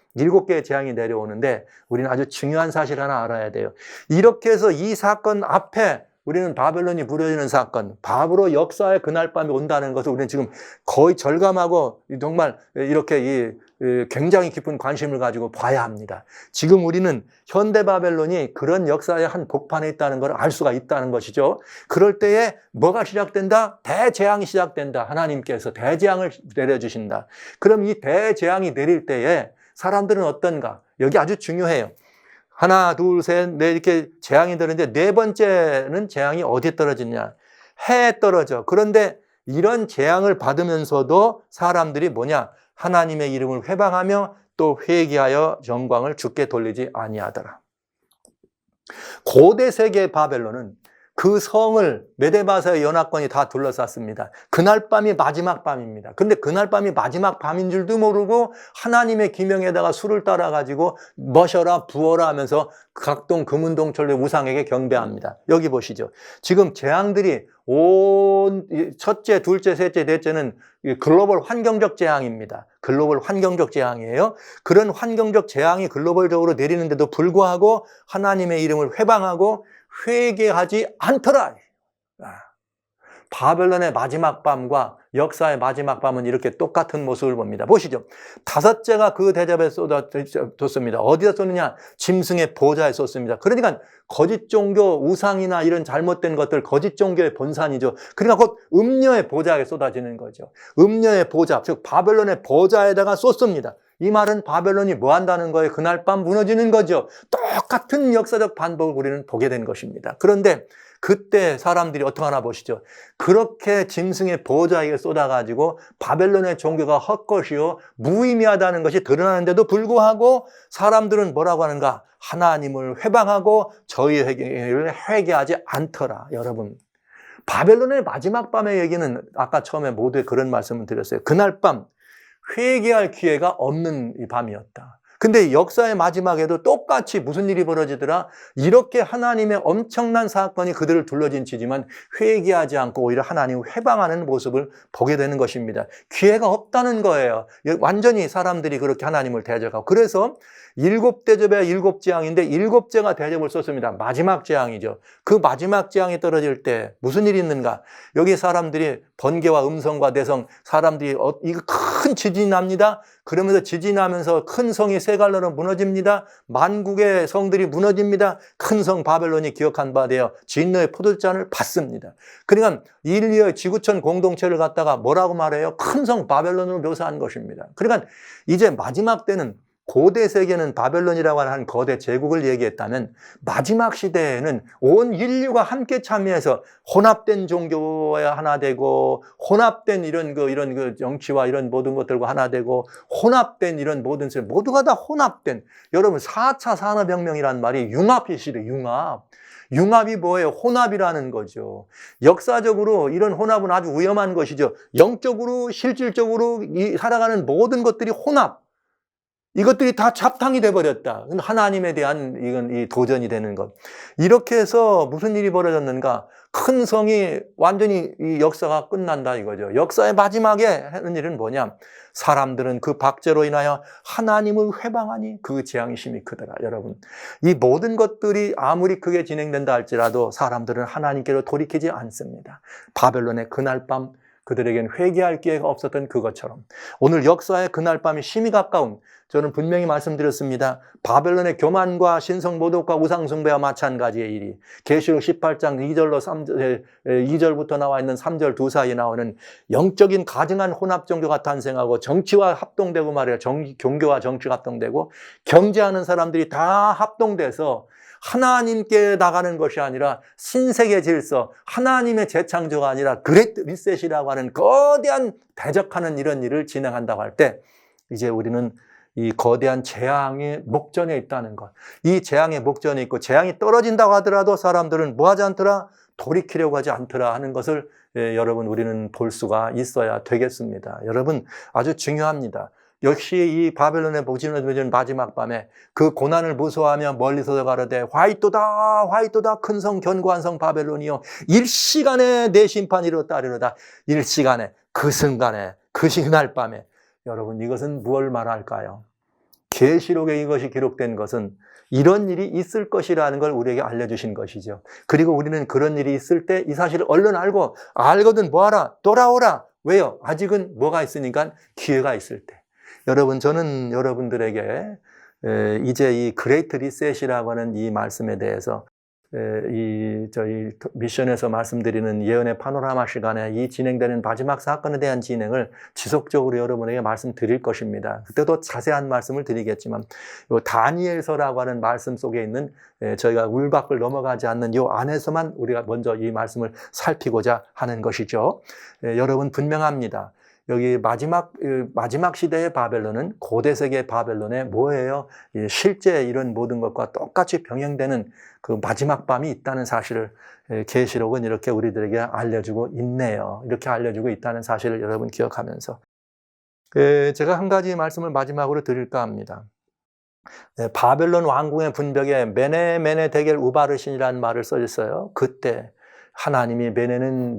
우리는 아주 중요한 사실 하나 알아야 돼요. 이렇게 해서 이 사건 앞에 우리는 바벨론이 무너지는 사건, 바로 역사의 그날 밤이 온다는 것을 우리는 지금 거의 절감하고 정말 이렇게 굉장히 깊은 관심을 가지고 봐야 합니다. 지금 우리는 현대 바벨론이 그런 역사의 한 복판에 있다는 걸 알 수가 있다는 것이죠. 그럴 때에 뭐가 시작된다? 대재앙이 시작된다. 하나님께서 대재앙을 내려주신다. 그럼 이 대재앙이 내릴 때에 사람들은 어떤가? 여기 아주 중요해요. 하나, 둘, 셋, 넷 이렇게 재앙이 들었는데 네 번째는 재앙이 어디에 떨어지냐? 해에 떨어져. 그런데 이런 재앙을 받으면서도 사람들이 뭐냐? 하나님의 이름을 회방하며 또 회개하여 영광을 주께 돌리지 아니하더라. 고대 세계의 바벨론은 그 성을 메데바사의 연합군이 다 둘러쌌습니다. 그날 밤이 마지막 밤입니다. 근데 그날 밤이 마지막 밤인 줄도 모르고 하나님의 기명에다가 수를 따라가지고 머셔라 부어라 하면서 각동 금은동철의 우상에게 경배합니다. 여기 보시죠. 지금 재앙들이 온 첫째, 둘째, 셋째, 넷째는 글로벌 환경적 재앙입니다. 글로벌 환경적 재앙이에요. 그런 환경적 재앙이 글로벌적으로 내리는데도 불구하고 하나님의 이름을 회방하고 회개하지 않더라. 바벨론의 마지막 밤과 역사의 마지막 밤은 이렇게 똑같은 모습을 봅니다. 보시죠. 5째가 그 대접에 쏟아졌습니다. 어디다 쏟느냐? 짐승의 보좌에 쏟습니다. 그러니까 거짓 종교, 우상이나 이런 잘못된 것들, 거짓 종교의 본산이죠. 그러니까 곧 음녀의 보좌에 쏟아지는 거죠. 음녀의 보좌, 즉 바벨론의 보좌에다가 쏟습니다. 이 말은 바벨론이 뭐 한다는 거예요? 그날 밤 무너지는 거죠. 똑같은 역사적 반복을 우리는 보게 된 것입니다. 그런데 그때 사람들이 어떻게 하나 보시죠. 그렇게 짐승의 보좌에 쏟아가지고 바벨론의 종교가 헛것이요 무의미하다는 것이 드러나는데도 불구하고 사람들은 뭐라고 하는가? 하나님을 회방하고 저희 회개를 회개하지 않더라. 여러분, 바벨론의 마지막 밤의 얘기는 아까 처음에 모두에 그런 말씀을 드렸어요. 그날 밤 회개할 기회가 없는 이 밤이었다. 근데 역사의 마지막에도 똑같이 무슨 일이 벌어지더라? 이렇게 하나님의 엄청난 사건이 그들을 둘러진치지만 회개하지 않고 오히려 하나님을 회방하는 모습을 보게 되는 것입니다. 기회가 없다는 거예요. 완전히 사람들이 그렇게 하나님을 대적하고. 그래서 7대접의 7재앙인데 7재가 대접을 썼습니다. 마지막 재앙이죠. 그 마지막 재앙이 떨어질 때 무슨 일이 있는가? 여기 사람들이 번개와 음성과 내성, 사람들이 이거 큰 지진이 납니다. 그러면서 지진이 나면서 큰 성이 세 갈래로 무너집니다. 만국의 성들이 무너집니다. 큰 성 바벨론이 기억한 바 되어 진노의 포도잔을 받습니다. 그러니까 인류의 지구촌 공동체를 갖다가 뭐라고 말해요? 큰 성 바벨론으로 묘사한 것입니다. 그러니까 이제 마지막 때는 고대 세계는 바벨론이라고 하는 거대 제국을 얘기했다면 마지막 시대에는 온 인류가 함께 참여해서 혼합된 종교와 하나 되고 혼합된 이런 정치와 이런 모든 것들과 하나 되고 혼합된 이런 모든 것 모두가 다 혼합된, 여러분 4차 산업혁명이라는 말이 융합이시래. 융합이 뭐예요? 혼합이라는 거죠. 역사적으로 이런 혼합은 아주 위험한 것이죠. 영적으로 실질적으로 살아가는 모든 것들이 혼합, 이것들이 다 잡탕이 돼버렸다. 하나님에 대한 이 도전이 되는 것. 이렇게 해서 무슨 일이 벌어졌는가? 큰 성이 완전히 이 역사가 끝난다 이거죠. 역사의 마지막에 하는 일은 뭐냐? 사람들은 그 박죄로 인하여 하나님을 회방하니 그 재앙이 심히 크더라. 여러분, 이 모든 것들이 아무리 크게 진행된다 할지라도 사람들은 하나님께로 돌이키지 않습니다. 바벨론의 그날 밤 그들에겐 회개할 기회가 없었던 그것처럼 오늘 역사의 그날 밤이 심히 가까운, 저는 분명히 말씀드렸습니다. 바벨론의 교만과 신성 모독과 우상 숭배와 마찬가지의 일이 계시록 18장 2절부터 나와 있는 3절 두 사이에 나오는 영적인 가증한 혼합 종교가 탄생하고 정치와 합동되고 말이에요. 종교와 정치가 합동되고 경제하는 사람들이 다 합동돼서 하나님께 나가는 것이 아니라 신세계 질서, 하나님의 재창조가 아니라 그레이트 리셋이라고 하는 거대한 대적하는 이런 일을 진행한다고 할 때 이제 우리는 이 거대한 재앙의 목전에 있다는 것. 이 재앙의 목전에 있고 재앙이 떨어진다고 하더라도 사람들은 뭐 하지 않더라? 돌이키려고 하지 않더라 하는 것을 여러분 우리는 볼 수가 있어야 되겠습니다. 여러분 아주 중요합니다. 역시 이 바벨론의 복진을 마지막 밤에 그 고난을 무서워하며 멀리서 가로되 화이토다 화이토다 큰 성 견고한 성 바벨론이요 일시간에 내 심판이 이르렀다리로다. 일시간에 그 순간에 그 그날 밤에 여러분 이것은 무엇을 말할까요? 계시록에 이것이 기록된 것은 이런 일이 있을 것이라는 걸 우리에게 알려주신 것이죠. 그리고 우리는 그런 일이 있을 때 이 사실을 얼른 알거든 뭐하라? 돌아오라. 왜요? 아직은 뭐가 있으니까 기회가 있을 때. 여러분 저는 여러분들에게 이제 이 그레이트 리셋이라고 하는 이 말씀에 대해서 저희 미션에서 말씀드리는 예언의 파노라마 시간에 이 진행되는 마지막 사건에 대한 진행을 지속적으로 여러분에게 말씀드릴 것입니다. 그때도 자세한 말씀을 드리겠지만 요 다니엘서라고 하는 말씀 속에 있는 저희가 울밖을 넘어가지 않는 요 안에서만 우리가 먼저 이 말씀을 살피고자 하는 것이죠. 여러분 분명합니다. 여기 마지막 시대의 바벨론은 고대 세계 바벨론의 뭐예요? 실제 이런 모든 것과 똑같이 병행되는 그 마지막 밤이 있다는 사실을 계시록은 이렇게 우리들에게 알려주고 있네요. 이렇게 알려주고 있다는 사실을 여러분 기억하면서 제가 한 가지 말씀을 마지막으로 드릴까 합니다. 바벨론 왕궁의 분벽에 메네 테겔 우바르신이라는 말을 써 있어요. 그때 하나님이 메네는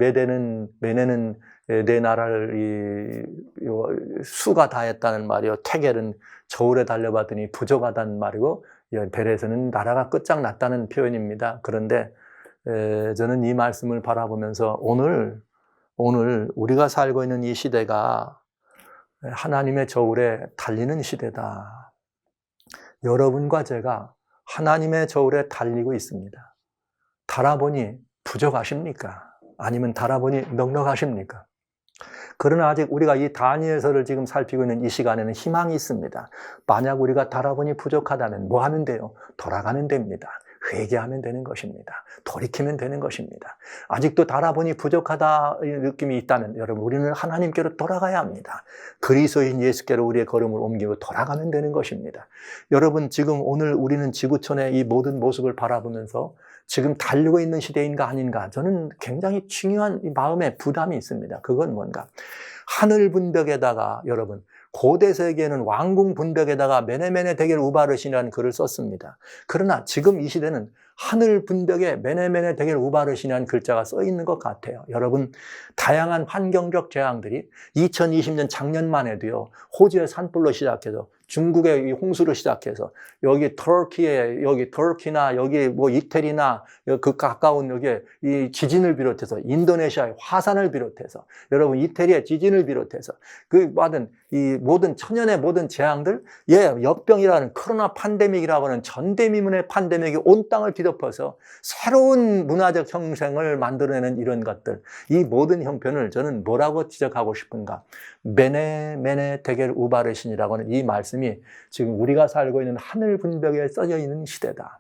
내 나라를 수가 다했다는 말이요. 테겔은 저울에 달려봤더니 부족하다는 말이고 벨에서는 나라가 끝장났다는 표현입니다. 그런데 저는 이 말씀을 바라보면서 오늘 우리가 살고 있는 이 시대가 하나님의 저울에 달리는 시대다. 여러분과 제가 하나님의 저울에 달리고 있습니다. 달아보니 부족하십니까? 아니면 달아보니 넉넉하십니까? 그러나 아직 우리가 이 다니엘서를 지금 살피고 있는 이 시간에는 희망이 있습니다. 만약 우리가 달아보니 부족하다면 뭐 하면 돼요? 돌아가면 됩니다. 회개하면 되는 것입니다. 돌이키면 되는 것입니다. 아직도 달아보니 부족하다 느낌이 있다면 여러분 우리는 하나님께로 돌아가야 합니다. 그리스도인 예수께로 우리의 걸음을 옮기고 돌아가면 되는 것입니다. 여러분 지금 오늘 우리는 지구촌의 이 모든 모습을 바라보면서 지금 달리고 있는 시대인가 아닌가 저는 굉장히 중요한 마음의 부담이 있습니다. 그건 뭔가 하늘 분벽에다가 여러분 고대 세계에는 왕궁 분벽에다가 메네 테겔 우바르신이라는 글을 썼습니다. 그러나 지금 이 시대는 하늘 분벽에 메네 테겔 우바르신이라는 글자가 써 있는 것 같아요. 여러분 다양한 환경적 재앙들이 2020년 작년만 해도요. 호주의 산불로 시작해서 중국의 홍수로 시작해서 여기 터키나 여기 뭐 이태리나 그 가까운 여기 이 지진을 비롯해서 인도네시아의 화산을 비롯해서 여러분 이태리의 지진을 비롯해서 그 받은 이 모든 천연의 모든 재앙들 역병이라는 코로나 팬데믹이라고 하는 전대미문의 팬데믹이 온 땅을 뒤덮어서 새로운 문화적 형성을 만들어내는 이런 것들 이 모든 형편을 저는 뭐라고 지적하고 싶은가? 메네 테겔 우바르신이라고 하는 이 말씀이 지금 우리가 살고 있는 하늘 분벽에 써져 있는 시대다.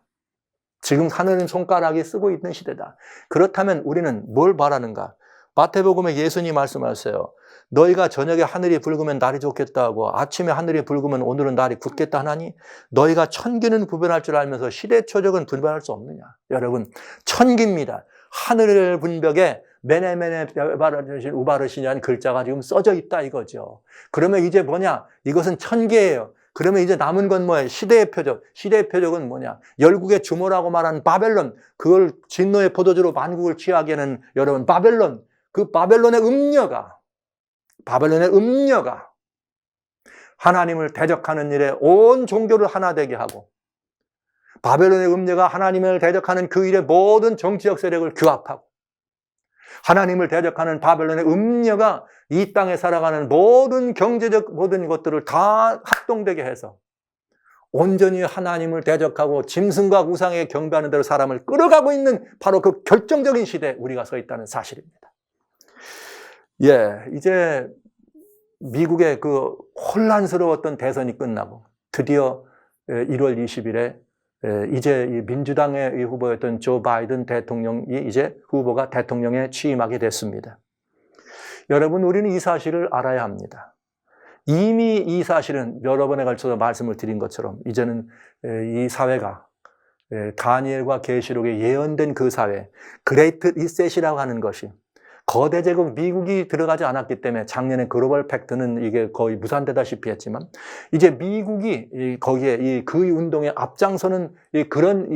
지금 하늘은 손가락이 쓰고 있는 시대다. 그렇다면 우리는 뭘 바라는가? 마태복음에 예수님이 말씀하세요. 너희가 저녁에 하늘이 붉으면 날이 좋겠다 하고 아침에 하늘이 붉으면 오늘은 날이 굳겠다 하나니 너희가 천기는 구별할 줄 알면서 시대초적은 분별할 수 없느냐. 여러분 천기입니다. 하늘 분벽에 메네 우바르신이라는 글자가 지금 써져 있다 이거죠. 그러면 이제 뭐냐? 이것은 천계예요. 그러면 이제 남은 건 뭐예요? 시대의 표적. 시대의 표적은 뭐냐? 열국의 주모라고 말하는 바벨론. 그걸 진노의 포도주로 만국을 취하게 하는 여러분 바벨론. 그 바벨론의 음녀가 하나님을 대적하는 일에 온 종교를 하나 되게 하고 바벨론의 음녀가 하나님을 대적하는 그 일에 모든 정치적 세력을 규합하고 하나님을 대적하는 바벨론의 음녀가 이 땅에 살아가는 모든 경제적 모든 것들을 다 합동되게 해서 온전히 하나님을 대적하고 짐승과 우상에 경배하는 대로 사람을 끌어가고 있는 바로 그 결정적인 시대에 우리가 서 있다는 사실입니다. 이제 미국의 그 혼란스러웠던 대선이 끝나고 드디어 1월 20일에 이제 이 민주당의 이 후보였던 조 바이든 대통령이 이제 후보가 대통령에 취임하게 됐습니다. 여러분, 우리는 이 사실을 알아야 합니다. 이미 이 사실은 여러 번에 걸쳐서 말씀을 드린 것처럼 이제는 이 사회가 다니엘과 계시록에 예언된 그 사회, 그레이트 리셋이라고 하는 것이 거대 제국 미국이 들어가지 않았기 때문에 작년에 글로벌 팩트는 이게 거의 무산되다시피 했지만 이제 미국이 거기에 그 운동에 앞장서는 그런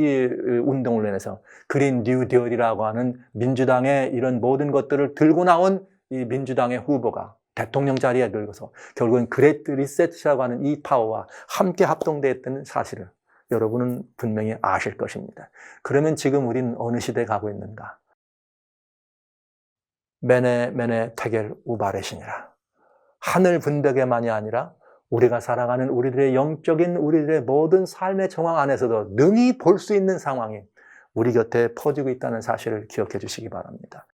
운동을 인해서 그린 뉴 딜이라고 하는 민주당의 이런 모든 것들을 들고 나온 이 민주당의 후보가 대통령 자리에 들고서 결국은 그레이트 리셋이라고 하는 이 파워와 함께 합동되었다는 사실을 여러분은 분명히 아실 것입니다. 그러면 지금 우리는 어느 시대에 가고 있는가? 메네 테겔 우바레시니라. 하늘 분벽에만이 아니라 우리가 살아가는 우리들의 영적인 우리들의 모든 삶의 정황 안에서도 능히 볼 수 있는 상황이 우리 곁에 퍼지고 있다는 사실을 기억해 주시기 바랍니다.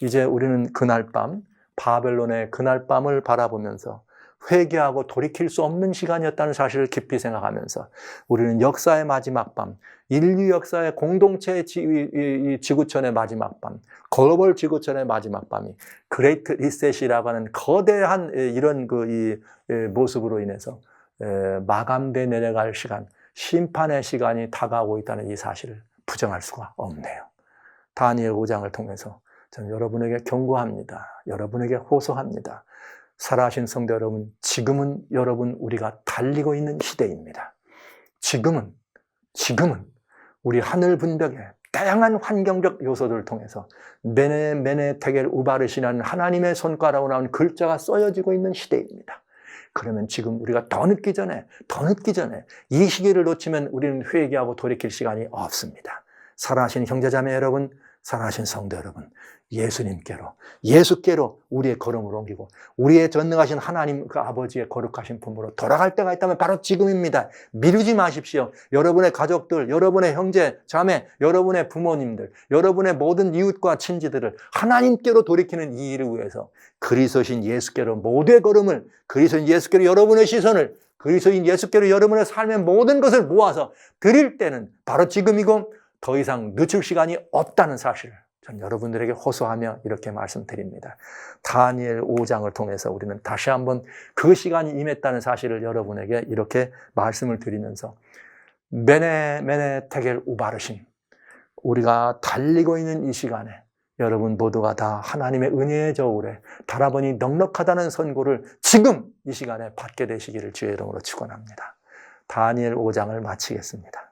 이제 우리는 그날 밤, 바벨론의 그날 밤을 바라보면서 회개하고 돌이킬 수 없는 시간이었다는 사실을 깊이 생각하면서 우리는 역사의 마지막 밤, 인류 역사의 공동체 지구촌의 마지막 밤, 글로벌 지구촌의 마지막 밤이 그레이트 리셋이라고 하는 거대한 이런 모습으로 인해서 마감돼 내려갈 시간, 심판의 시간이 다가오고 있다는 이 사실을 부정할 수가 없네요. 다니엘 5장을 통해서 저는 여러분에게 경고합니다. 여러분에게 호소합니다. 살아계신 성도 여러분, 지금은 여러분 우리가 달리고 있는 시대입니다. 지금은 우리 하늘 분벽에 다양한 환경적 요소들을 통해서 메네 테겔 우바르시라는 하나님의 손가락으로 나온 글자가 써여지고 있는 시대입니다. 그러면 지금 우리가 더 늦기 전에 이 시기를 놓치면 우리는 회개하고 돌이킬 시간이 없습니다. 살아계신 형제자매 여러분, 살아계신 성도 여러분, 예수께로 우리의 걸음을 옮기고 우리의 전능하신 하나님 그 아버지의 거룩하신 품으로 돌아갈 때가 있다면 바로 지금입니다. 미루지 마십시오. 여러분의 가족들, 여러분의 형제, 자매, 여러분의 부모님들, 여러분의 모든 이웃과 친지들을 하나님께로 돌이키는 이 일을 위해서 그리스도신 예수께로 모두의 걸음을, 그리스도인 예수께로 여러분의 시선을, 그리스도인 예수께로 여러분의 삶의 모든 것을 모아서 드릴 때는 바로 지금이고 더 이상 늦출 시간이 없다는 사실을 전 여러분들에게 호소하며 이렇게 말씀드립니다. 다니엘 5장을 통해서 우리는 다시 한번 그 시간이 임했다는 사실을 여러분에게 이렇게 말씀을 드리면서 메네 테겔 우바르신, 우리가 달리고 있는 이 시간에 여러분 모두가 다 하나님의 은혜의 저울에 달아보니 넉넉하다는 선고를 지금 이 시간에 받게 되시기를 주의 이름으로 축원합니다. 다니엘 5장을 마치겠습니다.